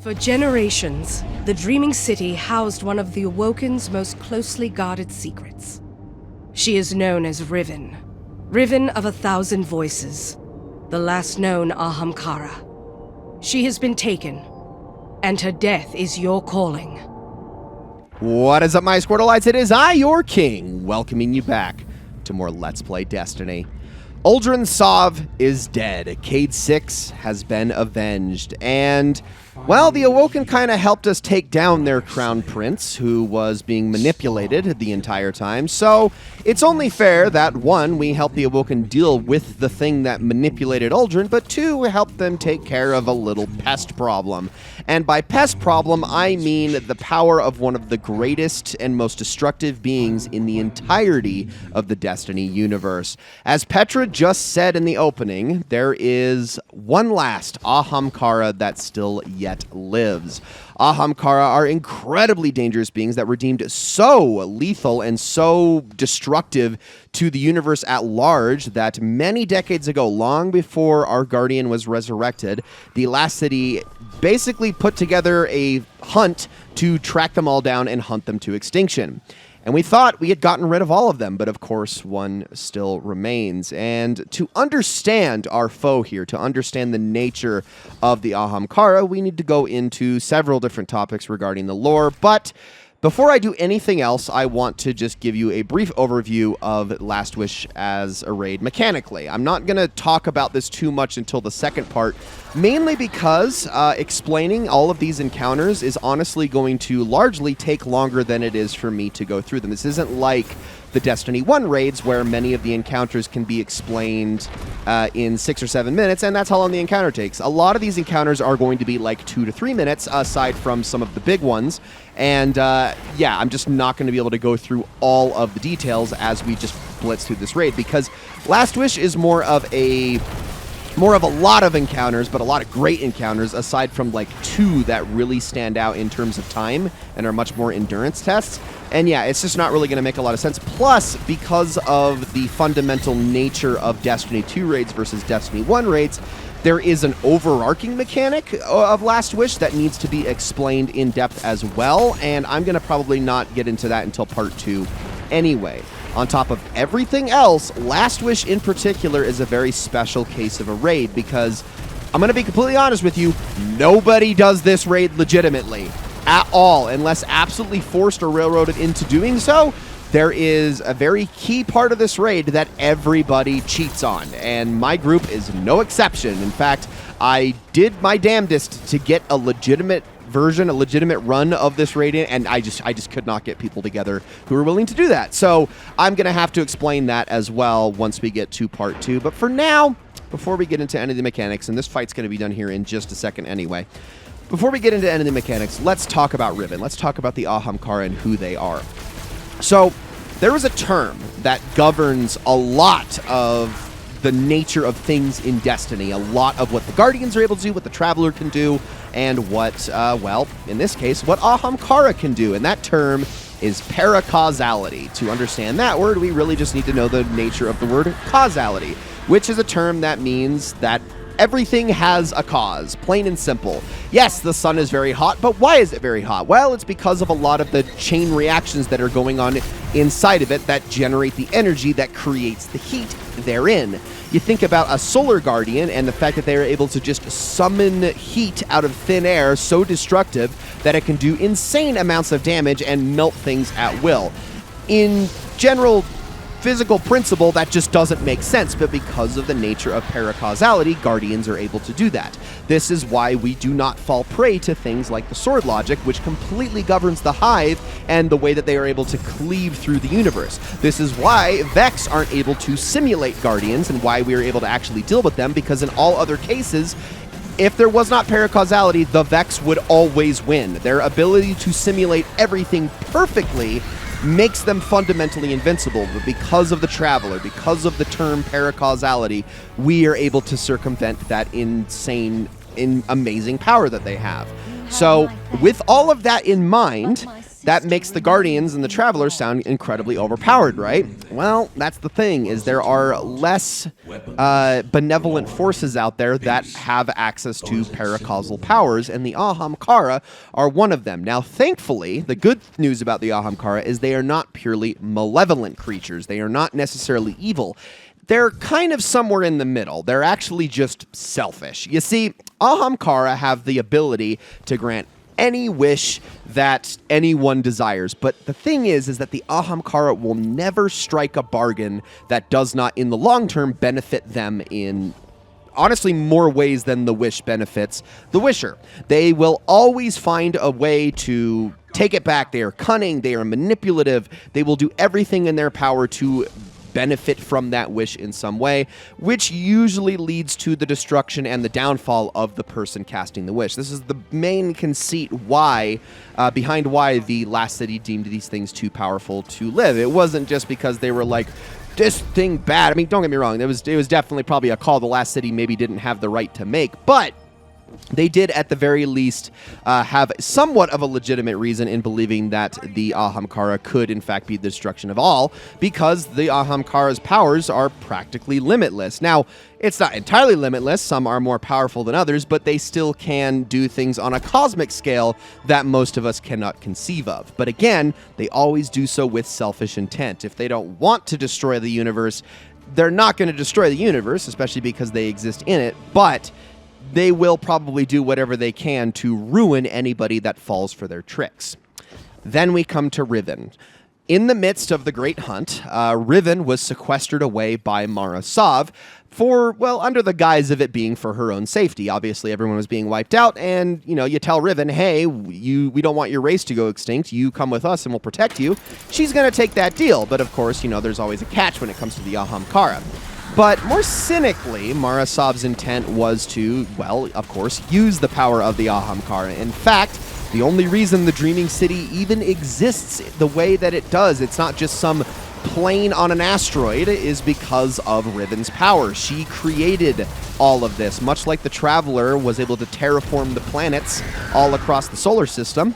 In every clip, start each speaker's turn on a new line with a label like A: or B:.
A: For generations, the Dreaming City housed one of the Awoken's most closely guarded secrets. She is known as Riven. Riven of 1,000 Voices, the last known Ahamkara. She has been taken, and her death is your calling.
B: What is up, my Squirtleites? It is I, your king, welcoming you back to more Let's Play Destiny. Uldren Sov is dead. Cade 6 has been avenged, and, well, the Awoken kind of helped us take down their crown prince, who was being manipulated the entire time, so it's only fair that, 1, we help the Awoken deal with the thing that manipulated Uldren, but 2, help them take care of a little pest problem. And by pest problem, I mean the power of one of the greatest and most destructive beings in the entirety of the Destiny universe. As Petra just said in the opening, there is one last Ahamkara that still yet lives. Ahamkara are incredibly dangerous beings that were deemed so lethal and so destructive to the universe at large that many decades ago, long before our Guardian was resurrected, the Last City basically put together a hunt to track them all down and hunt them to extinction. And we thought we had gotten rid of all of them, but of course one still remains. And to understand our foe here, to understand the nature of the Ahamkara, we need to go into several different topics regarding the lore. But before I do anything else, I want to just give you a brief overview of Last Wish as a raid mechanically. I'm not going to talk about this too much until the second part, mainly because explaining all of these encounters is honestly going to largely take longer than it is for me to go through them. This isn't like the Destiny 1 raids, where many of the encounters can be explained in 6 or 7 minutes, and that's how long the encounter takes. A lot of these encounters are going to be like 2 to 3 minutes, aside from some of the big ones. And yeah, I'm just not going to be able to go through all of the details as we just blitz through this raid, because Last Wish is more of a lot of encounters, but a lot of great encounters, aside from like 2 that really stand out in terms of time and are much more endurance tests. And yeah, it's just not really going to make a lot of sense. Plus, because of the fundamental nature of Destiny 2 raids versus Destiny 1 raids, there is an overarching mechanic of Last Wish that needs to be explained in depth as well, and I'm going to probably not get into that until part 2 anyway. On top of everything else, Last Wish in particular is a very special case of a raid, because I'm going to be completely honest with you, nobody does this raid legitimately at all, unless absolutely forced or railroaded into doing so. There is a very key part of this raid that everybody cheats on, and my group is no exception. In fact, I did my damnedest to get a legitimate version, a legitimate run of this raid in, and I just could not get people together who were willing to do that. So I'm going to have to explain that as well once we get to part 2. But for now, before we get into any of the mechanics, and this fight's going to be done here in just a second anyway, before we get into any of the mechanics, let's talk about Riven. Let's talk about the Ahamkara and who they are. So there is a term that governs a lot of the nature of things in Destiny, a lot of what the Guardians are able to do, what the Traveler can do, and what, well, in this case, what Ahamkara can do, and that term is paracausality. To understand that word, we really just need to know the nature of the word causality, which is a term that means that everything has a cause, plain and simple. Yes, the sun is very hot, but why is it very hot? Well, it's because of a lot of the chain reactions that are going on inside of it that generate the energy that creates the heat therein. You think about a solar guardian and the fact that they are able to just summon heat out of thin air so destructive that it can do insane amounts of damage and melt things at will. In general physical principle, that just doesn't make sense, but because of the nature of paracausality, Guardians are able to do that. This is why we do not fall prey to things like the sword logic, which completely governs the Hive and the way that they are able to cleave through the universe. This is why Vex aren't able to simulate Guardians and why we are able to actually deal with them, because in all other cases, if there was not paracausality, the Vex would always win. Their ability to simulate everything perfectly makes them fundamentally invincible, but because of the Traveler, because of the term paracausality, we are able to circumvent that amazing power that they have. So with all of that in mind, That makes the Guardians and the Travelers sound incredibly overpowered, right? Well, that's the thing, is there are less benevolent forces out there that have access to paracausal powers, and the Ahamkara are one of them. Now, thankfully, the good news about the Ahamkara is they are not purely malevolent creatures. They are not necessarily evil. They're kind of somewhere in the middle. They're actually just selfish. You see, Ahamkara have the ability to grant any wish that anyone desires. But the thing is that the Ahamkara will never strike a bargain that does not, in the long term, benefit them in, honestly, more ways than the wish benefits the wisher. They will always find a way to take it back. They are cunning. They are manipulative. They will do everything in their power to benefit from that wish in some way, which usually leads to the destruction and the downfall of the person casting the wish. This is the main conceit behind why the Last City deemed these things too powerful to live. It wasn't just because they were like, this thing bad. I mean, don't get me wrong. It was definitely probably a call the Last City maybe didn't have the right to make, but they did, at the very least, have somewhat of a legitimate reason in believing that the Ahamkara could, in fact, be the destruction of all, because the Ahamkara's powers are practically limitless. Now, it's not entirely limitless. Some are more powerful than others, but they still can do things on a cosmic scale that most of us cannot conceive of. But again, they always do so with selfish intent. If they don't want to destroy the universe, they're not going to destroy the universe, especially because they exist in it, but they will probably do whatever they can to ruin anybody that falls for their tricks. Then we come to Riven. In the midst of the Great Hunt, Riven was sequestered away by Mara Sov for, well, under the guise of it being for her own safety. Obviously, everyone was being wiped out, and, you know, you tell Riven, hey, we don't want your race to go extinct. You come with us and we'll protect you. She's going to take that deal, but of course, you know, there's always a catch when it comes to the Ahamkara. But more cynically, Mara Sov's intent was to, well, of course, use the power of the Ahamkara. In fact, the only reason the Dreaming City even exists the way that it does, it's not just some plane on an asteroid, is because of Riven's power. She created all of this, much like the Traveler was able to terraform the planets all across the solar system.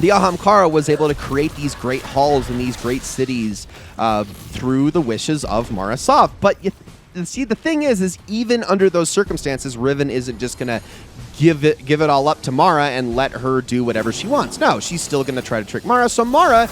B: The Ahamkara was able to create these great halls and these great cities through the wishes of Mara Sov. But you see, the thing is even under those circumstances, Riven isn't just going to give it all up to Mara and let her do whatever she wants. No, she's still going to try to trick Mara. So Mara,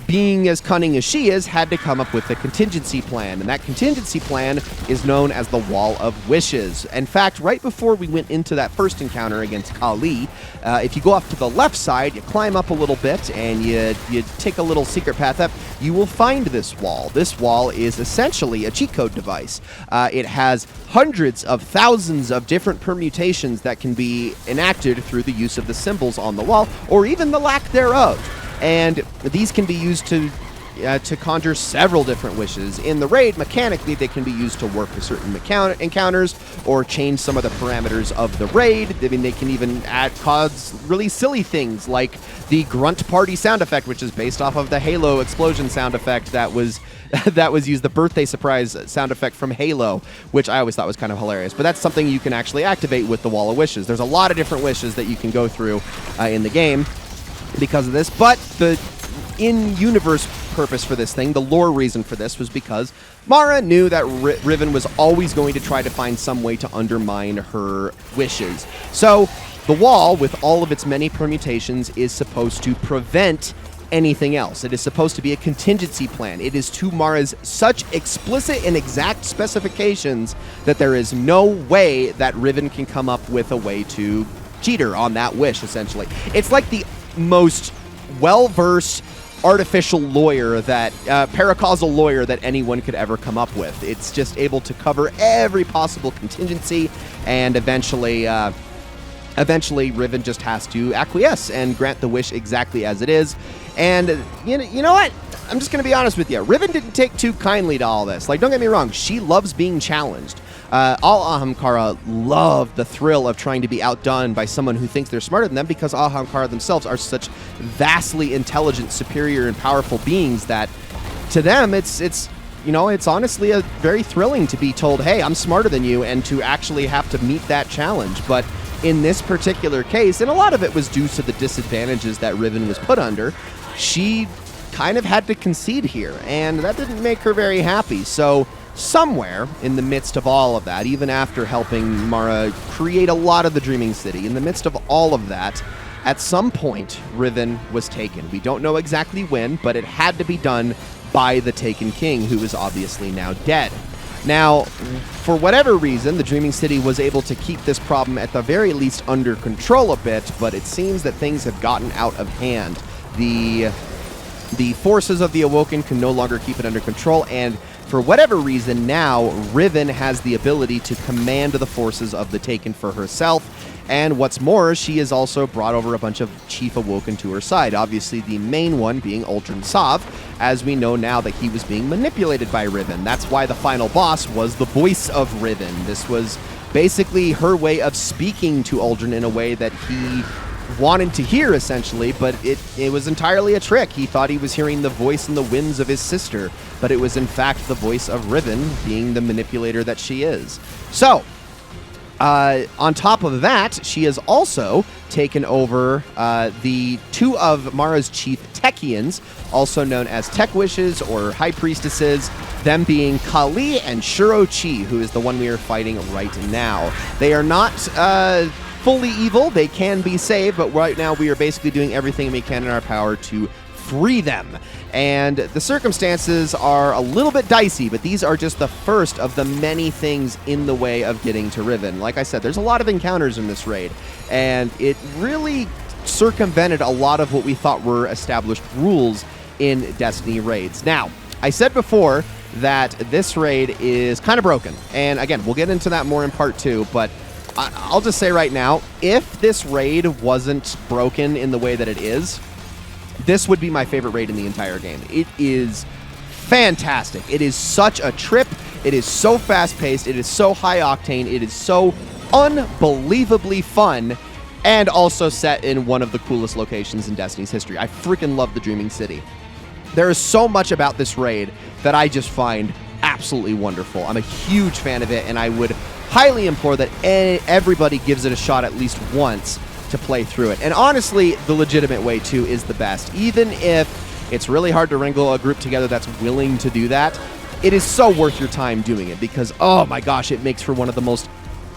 B: being as cunning as she is, had to come up with a contingency plan. And that contingency plan is known as the Wall of Wishes. In fact, right before we went into that first encounter against Kali, if you go off to the left side, you climb up a little bit, and you take a little secret path up, you will find this wall. This wall is essentially a cheat code device. It has hundreds of thousands of different permutations that can be enacted through the use of the symbols on the wall, or even the lack thereof. And these can be used to conjure several different wishes. In the raid, mechanically, they can be used to work with certain encounters or change some of the parameters of the raid. I mean, they can even cause really silly things like the grunt party sound effect, which is based off of the Halo explosion sound effect that was used, the birthday surprise sound effect from Halo, which I always thought was kind of hilarious. But that's something you can actually activate with the Wall of Wishes. There's a lot of different wishes that you can go through in the game because of this, but the in-universe purpose for this thing, the lore reason for this, was because Mara knew that Riven was always going to try to find some way to undermine her wishes. So the wall, with all of its many permutations, is supposed to prevent anything else. It is supposed to be a contingency plan. It is to Mara's such explicit and exact specifications that there is no way that Riven can come up with a way to cheat her on that wish, essentially. It's like the most well-versed artificial lawyer paracausal lawyer that anyone could ever come up with. It's just able to cover every possible contingency, and eventually Riven just has to acquiesce and grant the wish exactly as it is. And you know what? I'm just going to be honest with you. Riven didn't take too kindly to all this. Like, don't get me wrong. She loves being challenged. All Ahamkara love the thrill of trying to be outdone by someone who thinks they're smarter than them, because Ahamkara themselves are such vastly intelligent, superior, and powerful beings that to them it's honestly very thrilling to be told, hey, I'm smarter than you, and to actually have to meet that challenge. But in this particular case, and a lot of it was due to the disadvantages that Riven was put under, she kind of had to concede here, and that didn't make her very happy. So somewhere in the midst of all of that, even after helping Mara create a lot of the Dreaming City, in the midst of all of that, at some point, Riven was taken. We don't know exactly when, but it had to be done by the Taken King, who is obviously now dead. Now, for whatever reason, the Dreaming City was able to keep this problem at the very least under control a bit, but it seems that things have gotten out of hand. The forces of the Awoken can no longer keep it under control, and for whatever reason now, Riven has the ability to command the forces of the Taken for herself. And what's more, she has also brought over a bunch of Chief Awoken to her side. Obviously, the main one being Uldren Sov, as we know now that he was being manipulated by Riven. That's why the final boss was the voice of Riven. This was basically her way of speaking to Uldren in a way that he wanted to hear, essentially, but it was entirely a trick. He thought he was hearing the voice and the whims of his sister, but it was in fact the voice of Riven, being the manipulator that she is. So, on top of that, she has also taken over the two of Mara's chief Techians, also known as Tech Wishes or High Priestesses, them being Kali and Shuro-Chi, who is the one we are fighting right now. They are not fully evil. They can be saved, but right now we are basically doing everything we can in our power to free them. And the circumstances are a little bit dicey, but these are just the first of the many things in the way of getting to Riven. Like I said, there's a lot of encounters in this raid, and it really circumvented a lot of what we thought were established rules in Destiny raids. Now, I said before that this raid is kind of broken, and again, we'll get into that more in part 2, but I'll just say right now, if this raid wasn't broken in the way that it is, this would be my favorite raid in the entire game. It is fantastic. It is such a trip. It is so fast-paced. It is so high-octane. It is so unbelievably fun, and also set in one of the coolest locations in Destiny's history. I freaking love the Dreaming City. There is so much about this raid that I just find absolutely wonderful. I'm a huge fan of it, and I would highly implore that everybody gives it a shot at least once to play through it. And honestly, the legitimate way too is the best. Even if it's really hard to wrangle a group together that's willing to do that, it is so worth your time doing it because, oh my gosh, it makes for one of the most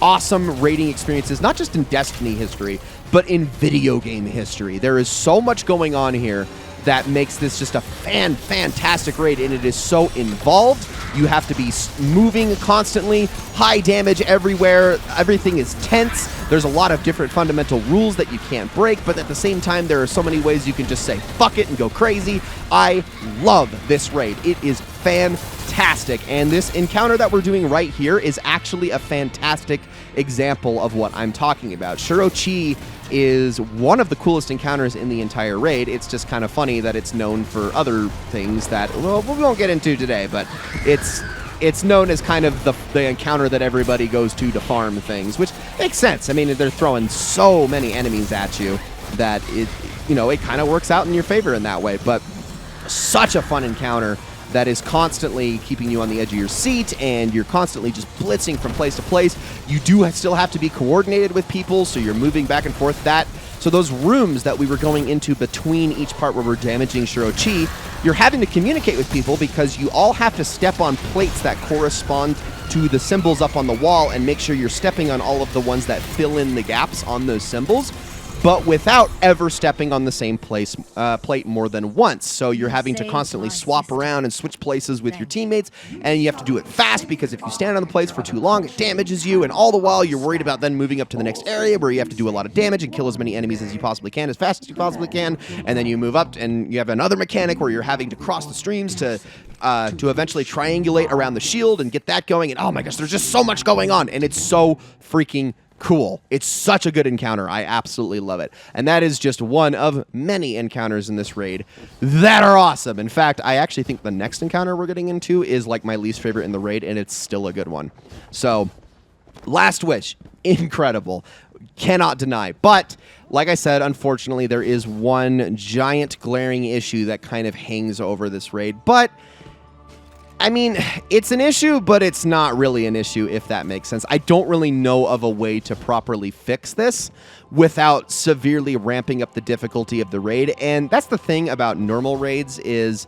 B: awesome raiding experiences, not just in Destiny history, but in video game history. There is so much going on here that makes this just a fantastic raid, and it is so involved. You have to be moving constantly, high damage everywhere, everything is tense. There's a lot of different fundamental rules that you can't break, but at the same time, there are so many ways you can just say, fuck it, and go crazy. I love this raid. It is fantastic, and this encounter that we're doing right here is actually a fantastic example of what I'm talking about. Shuro-Chi is one of the coolest encounters in the entire raid. It's just kind of funny that it's known for other things that, well, we won't get into today, but it's known as kind of the encounter that everybody goes to farm things, which makes sense. I mean, they're throwing so many enemies at you that it kind of works out in your favor in that way, but such a fun encounter that is constantly keeping you on the edge of your seat, and you're constantly just blitzing from place to place. You do still have to be coordinated with people, so you're moving back and forth. So those rooms that we were going into between each part where we're damaging Shuro-Chi, you're having to communicate with people because you all have to step on plates that correspond to the symbols up on the wall and make sure you're stepping on all of the ones that fill in the gaps on those symbols, but without ever stepping on the same plate more than once. So you're having to constantly swap around and switch places with your teammates, and you have to do it fast because if you stand on the place for too long, it damages you, and all the while you're worried about then moving up to the next area where you have to do a lot of damage and kill as many enemies as you possibly can, as fast as you possibly can, and then you move up and you have another mechanic where you're having to cross the streams to eventually triangulate around the shield and get that going, and oh my gosh, there's just so much going on, and it's so freaking cool. It's such a good encounter. I absolutely love it. And that is just one of many encounters in this raid that are awesome. In fact, I actually think the next encounter we're getting into is like my least favorite in the raid, and it's still a good one. So, Last Wish, incredible. Cannot deny. But, like I said, unfortunately, there is one giant glaring issue that kind of hangs over this raid. But I mean, it's an issue, but it's not really an issue, if that makes sense. I don't really know of a way to properly fix this without severely ramping up the difficulty of the raid. And that's the thing about normal raids is,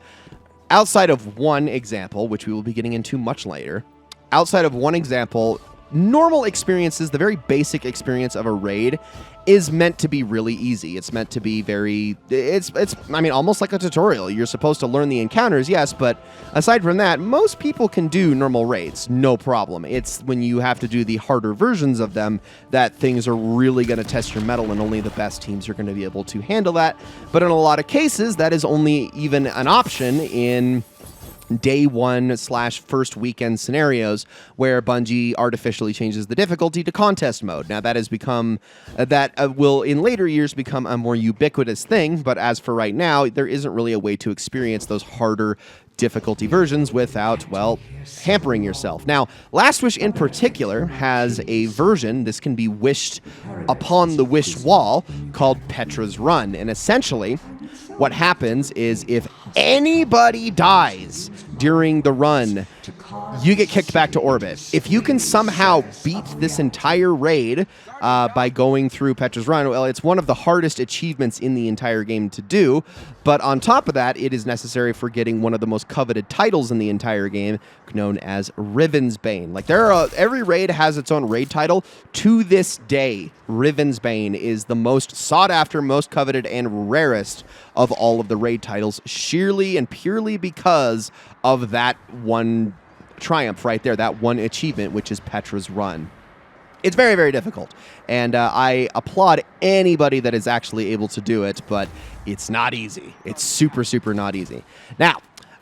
B: outside of one example, which we will be getting into much later, outside of one example, normal experiences, the very basic experience of a raid, is meant to be really easy. It's meant to be very, I mean, almost like a tutorial. You're supposed to learn the encounters, yes, but aside from that, most people can do normal raids, no problem. It's when you have to do the harder versions of them that things are really going to test your mettle, and only the best teams are going to be able to handle that. But in a lot of cases, that is only even an option in day one / first weekend scenarios where Bungie artificially changes the difficulty to contest mode. Now that has become, will in later years become a more ubiquitous thing, but as for right now, there isn't really a way to experience those harder difficulty versions without, well, hampering yourself. Now, Last Wish in particular has a version, this can be wished upon the wish wall, called Petra's Run, and essentially what happens is if anybody dies during the run, you get kicked back to orbit. If you can somehow beat this entire raid by going through Petra's Run, well, it's one of the hardest achievements in the entire game to do, but on top of that, it is necessary for getting one of the most coveted titles in the entire game, known as Riven's Bane. Like, every raid has its own raid title. To this day, Riven's Bane is the most sought after, most coveted, and rarest of all of the raid titles, sheerly and purely because of that one triumph right there, that one achievement, which is Petra's Run. It's very, very difficult, and I applaud anybody that is actually able to do it, but it's not easy. It's super, super not easy. Now,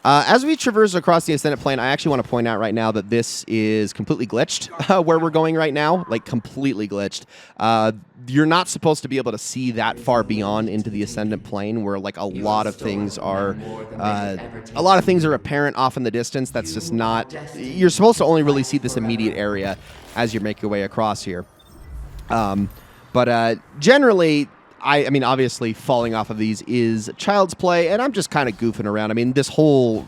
B: as we traverse across the Ascendant Plane, I actually want to point out right now that this is completely glitched where we're going right now, like completely glitched. You're not supposed to be able to see that far beyond into the Ascendant Plane, where like a lot of things are apparent off in the distance. That's just not. You're supposed to only really see this immediate area as you make your way across here. But generally, I mean, obviously, falling off of these is child's play, and I'm just kind of goofing around. I mean, this whole,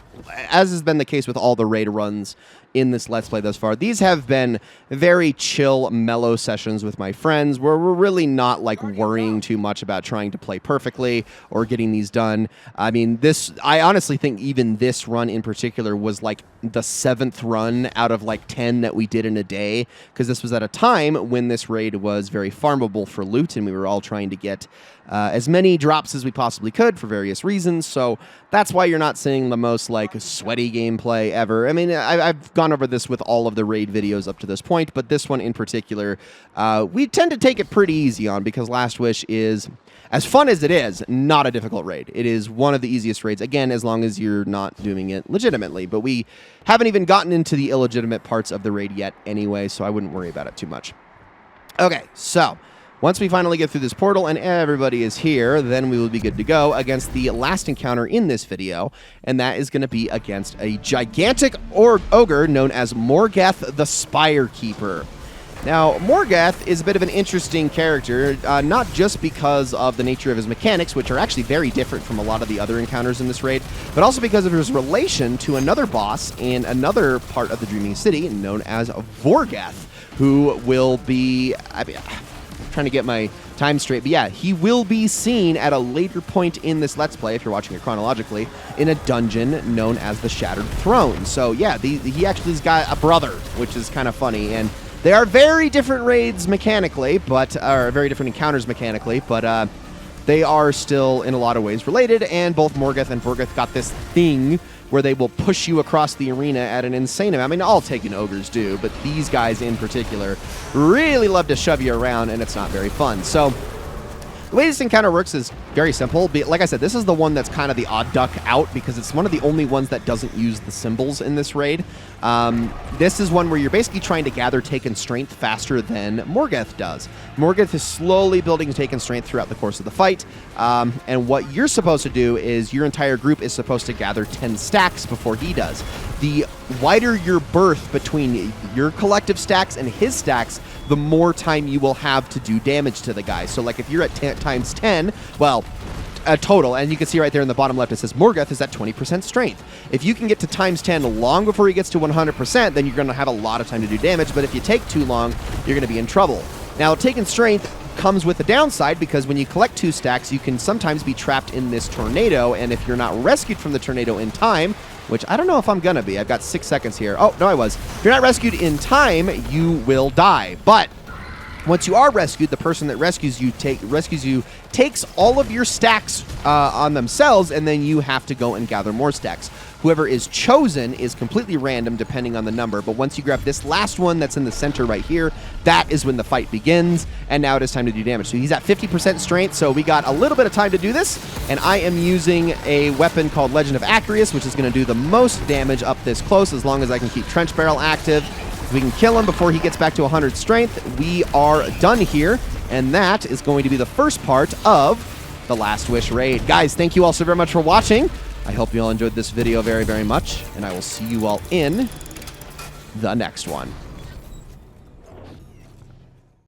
B: as has been the case with all the raid runs in this Let's Play thus far, these have been very chill, mellow sessions with my friends where we're really not, like, worrying too much about trying to play perfectly or getting these done. I mean, I honestly think even this run in particular was, like, the 7th run out of, like, 10 that we did in a day, because this was at a time when this raid was very farmable for loot, and we were all trying to get as many drops as we possibly could for various reasons, so that's why you're not seeing the most, like, sweaty gameplay ever. I mean, I've gone over this with all of the raid videos up to this point, but this one in particular, we tend to take it pretty easy on, because Last Wish is, as fun as it is, not a difficult raid. It is one of the easiest raids, again, as long as you're not doing it legitimately, but we haven't even gotten into the illegitimate parts of the raid yet anyway, so I wouldn't worry about it too much. Okay, so once we finally get through this portal and everybody is here, then we will be good to go against the last encounter in this video, and that is going to be against a gigantic ogre known as Morgeth the Spire Keeper. Now, Morgeth is a bit of an interesting character, not just because of the nature of his mechanics, which are actually very different from a lot of the other encounters in this raid, but also because of his relation to another boss in another part of the Dreaming City known as Vorgeth, who will be, trying to get my time straight, but yeah, he will be seen at a later point in this Let's Play, if you're watching it chronologically, in a dungeon known as the Shattered Throne. So yeah, he actually's got a brother, which is kind of funny, and they are very different raids mechanically, or very different encounters mechanically, but they are still in a lot of ways related, and both Morgeth and Vorgeth got this thing where they will push you across the arena at an insane amount. I mean, all Taken Ogres do, but these guys in particular really love to shove you around, and it's not very fun. So the way this encounter works is very simple. Like I said, this is the one that's kind of the odd duck out because it's one of the only ones that doesn't use the symbols in this raid. This is one where you're basically trying to gather Taken Strength faster than Morgeth does. Morgeth is slowly building Taken Strength throughout the course of the fight, and what you're supposed to do is your entire group is supposed to gather 10 stacks before he does. The wider your berth between your collective stacks and his stacks, the more time you will have to do damage to the guy. So like if you're at times 10, well, total, and you can see right there in the bottom left it says Morgoth is at 20% strength. If you can get to times 10 long before he gets to 100%, then you're going to have a lot of time to do damage, but if you take too long, you're going to be in trouble. Now, taking strength comes with a downside, because when you collect 2 stacks, you can sometimes be trapped in this tornado, and if you're not rescued from the tornado in time, which I don't know if I'm going to be. I've got 6 seconds here. Oh, no, I was. If you're not rescued in time, you will die. But once you are rescued, the person that rescues you takes all of your stacks on themselves, and then you have to go and gather more stacks. Whoever is chosen is completely random depending on the number, but once you grab this last one that's in the center right here, that is when the fight begins, and now it is time to do damage. So he's at 50% strength, so we got a little bit of time to do this, and I am using a weapon called Legend of Acreus, which is going to do the most damage up this close, as long as I can keep Trench Barrel active. If we can kill him before he gets back to 100 strength, we are done here, and that is going to be the first part of the Last Wish raid. Guys, thank you all so very much for watching. I hope you all enjoyed this video very, very much, and I will see you all in the next one.